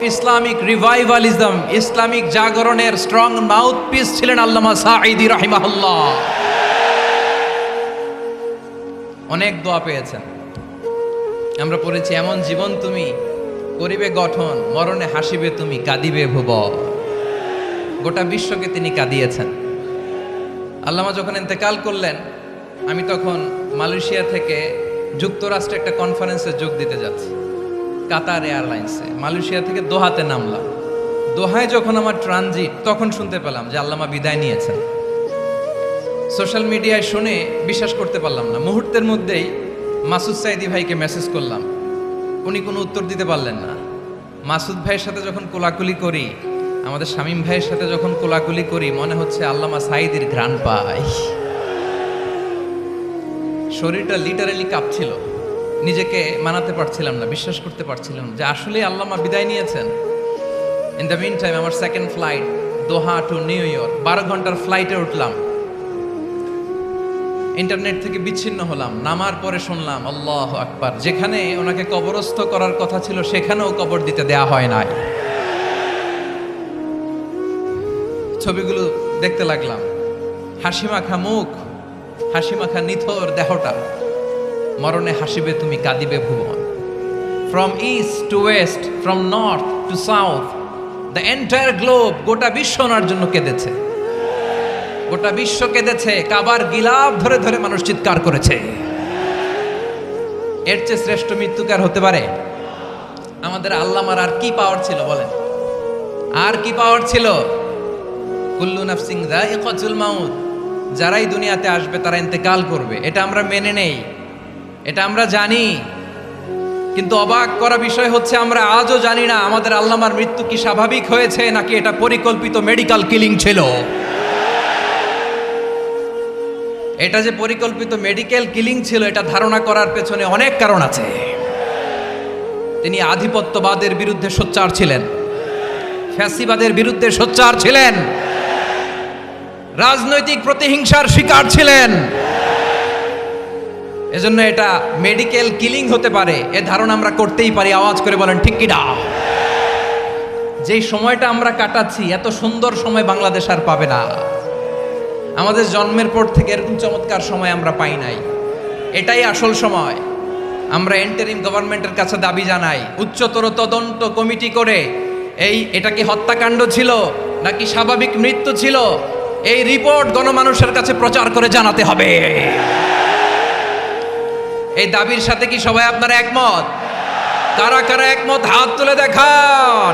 Islamic revivalism, Islamic জাগরণের strong mouthpiece ছিলেন আল্লামা সাঈদী রাহিমাহুল্লাহ। অনেক দোয়া পেয়েছেন, আমরা পড়েছি, এমন জীবন তুমি করিবে গঠন, মরণে হাসিবে তুমি, কাঁদিবে ভুবন। গোটা বিশ্বকে তিনি কাঁদিয়েছেন। আল্লামা যখন ইন্তেকাল করলেন, আমি তখন মালয়েশিয়া থেকে যুক্তরাষ্ট্রে একটা কনফারেন্সে যোগ দিতে যাচ্ছি, কাতার এয়ারলাইন্সে। মালয়েশিয়া থেকে দোহাতে নামলাম। দোহায় যখন আমার ট্রানজিট, তখন শুনতে পেলাম যে আল্লামা বিদায় নিয়েছেন। সোশ্যাল মিডিয়ায় শুনে বিশ্বাস করতে পারলাম না। মুহূর্তের মধ্যেই মাসুদ সাঈদী ভাইকে মেসেজ করলাম, উনি কোনো উত্তর দিতে পারলেন না। মাসুদ ভাইয়ের সাথে যখন কোলাকুলি করি, আমাদের শামীম ভাইয়ের সাথে যখন কোলাকুলি করি, মনে হচ্ছে আল্লামা সাঈদীর ঘ্রাণ পাই। শরীরটা লিটারালি কাঁপছিল, নিজেকে মানাতে পারছিলাম না, বিশ্বাস করতে পারছিলাম যে আসলে আল্লামা বিদায় নিয়েছেন। ইন দ্য মিন টাইম আমার সেকেন্ড ফ্লাইট, দোহা টু নিউ ইয়র্ক, 12 ঘন্টার ফ্লাইটে উঠলাম। ইন্টারনেট থেকে বিচ্ছিন্ন হলাম। নামার পরে শুনলাম আল্লাহু আকবার, যেখানে ওনাকে কবরস্থ করার কথা ছিল সেখানেও কবর দিতে দেয়া হয় নাই। ছবিগুলো দেখতে লাগলাম, হাসিমাখা মুখ, হাসিমাখা নিথর দেহটা, মরণে হাসিবে তুমি, কাঁদিবে ভুবন। From east to west, from north to south, the entire globe, গোটা বিশ্ব ওনার জন্য কেঁদেছে। গোটা বিশ্ব কেঁদেছে, কাবার গিলাফ ধরে ধরে মানুষ চিৎকার করেছে। এর চেয়ে শ্রেষ্ঠ মৃত্যুকার হতে পারে? আমাদের আল্লামার আর কি পাওয়ার ছিল বলেন? আর কি পাওয়ার ছিল? কুল্লু নাফসিন যায়িকাতুল মাউত, যারাই দুনিয়াতে আসবে তারা ইন্তেকাল করবে, এটা আমরা মেনে নেই, এটা আমরা জানি। কিন্তু অবাক করা বিষয় হচ্ছে, আমরা আজও জানি না আমাদের আল্লামার মৃত্যু কি স্বাভাবিক হয়েছে নাকি এটা পরিকল্পিত মেডিকেল কিলিং ছিল। এটা যে পরিকল্পিত মেডিকেল কিলিং ছিল, এটা ধারণা করার পেছনে অনেক কারণ আছে। তিনি আধিপত্যবাদের বিরুদ্ধে সোচ্চার ছিলেন, ফ্যাসিবাদের বিরুদ্ধে সোচ্চার ছিলেন, রাজনৈতিক প্রতিহিংসার শিকার ছিলেন। এজন্য এটা মেডিকেল কিলিং হতে পারে, এ ধারণা আমরা করতেই পারি। আওয়াজ করে বলেন ঠিক কি না? যেই সময়টা আমরা কাটাচ্ছি, এত সুন্দর সময় বাংলাদেশ আর পাবে না। আমাদের জন্মের পর থেকে এরকম চমৎকার সময় আমরা পাই নাই। এটাই আসল সময়। আমরা ইন্টারিম গভর্নমেন্টের কাছে দাবি জানাই, উচ্চতর তদন্ত কমিটি করে এটা কি হত্যাকাণ্ড ছিল নাকি স্বাভাবিক মৃত্যু ছিল, এই রিপোর্ট গণমানুষের কাছে প্রচার করে জানাতে হবে। এই দাবির সাথে কি সবাই আপনারা একমত? কারা কারা একমত হাত তুলে দেখান।